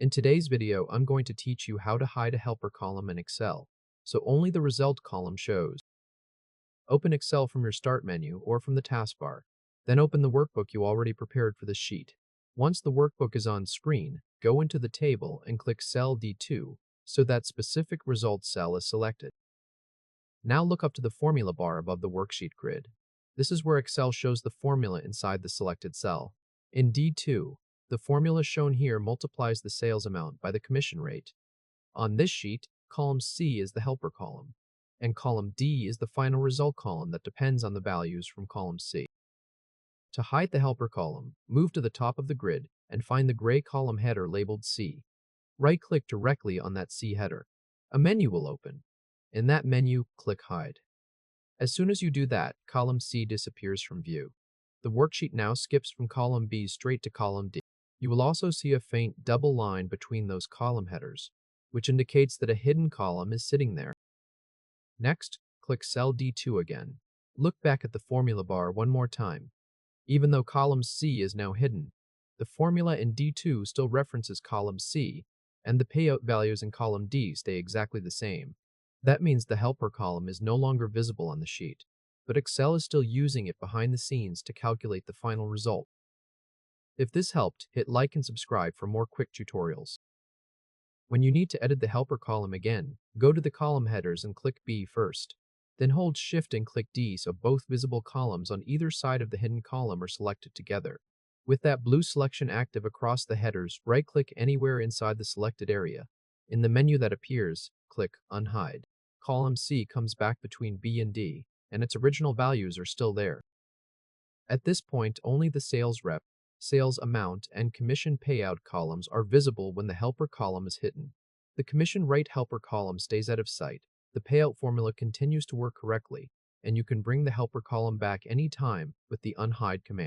In today's video, I'm going to teach you how to hide a helper column in Excel, so only the result column shows. Open Excel from your Start menu or from the taskbar. Then open the workbook you already prepared for this sheet. Once the workbook is on screen, go into the table and click cell D2 so that specific result cell is selected. Now look up to the formula bar above the worksheet grid. This is where Excel shows the formula inside the selected cell. In D2, the formula shown here multiplies the sales amount by the commission rate. On this sheet, column C is the helper column, and column D is the final result column that depends on the values from column C. To hide the helper column, move to the top of the grid and find the gray column header labeled C. Right-click directly on that C header. A menu will open. In that menu, click Hide. As soon as you do that, column C disappears from view. The worksheet now skips from column B straight to column D. You will also see a faint double line between those column headers, which indicates that a hidden column is sitting there. Next, click cell D2 again. Look back at the formula bar one more time. Even though column C is now hidden, the formula in D2 still references column C, and the payout values in column D stay exactly the same. That means the helper column is no longer visible on the sheet, but Excel is still using it behind the scenes to calculate the final result. If this helped, hit like and subscribe for more quick tutorials. When you need to edit the helper column again, go to the column headers and click B first. Then hold Shift and click D so both visible columns on either side of the hidden column are selected together. With that blue selection active across the headers, right-click anywhere inside the selected area. In the menu that appears, click Unhide. Column C comes back between B and D, and its original values are still there. At this point, only the sales rep, sales amount, and commission payout columns are visible when the helper column is hidden. The commission rate helper column stays out of sight. The payout formula continues to work correctly, and you can bring the helper column back anytime with the Unhide command.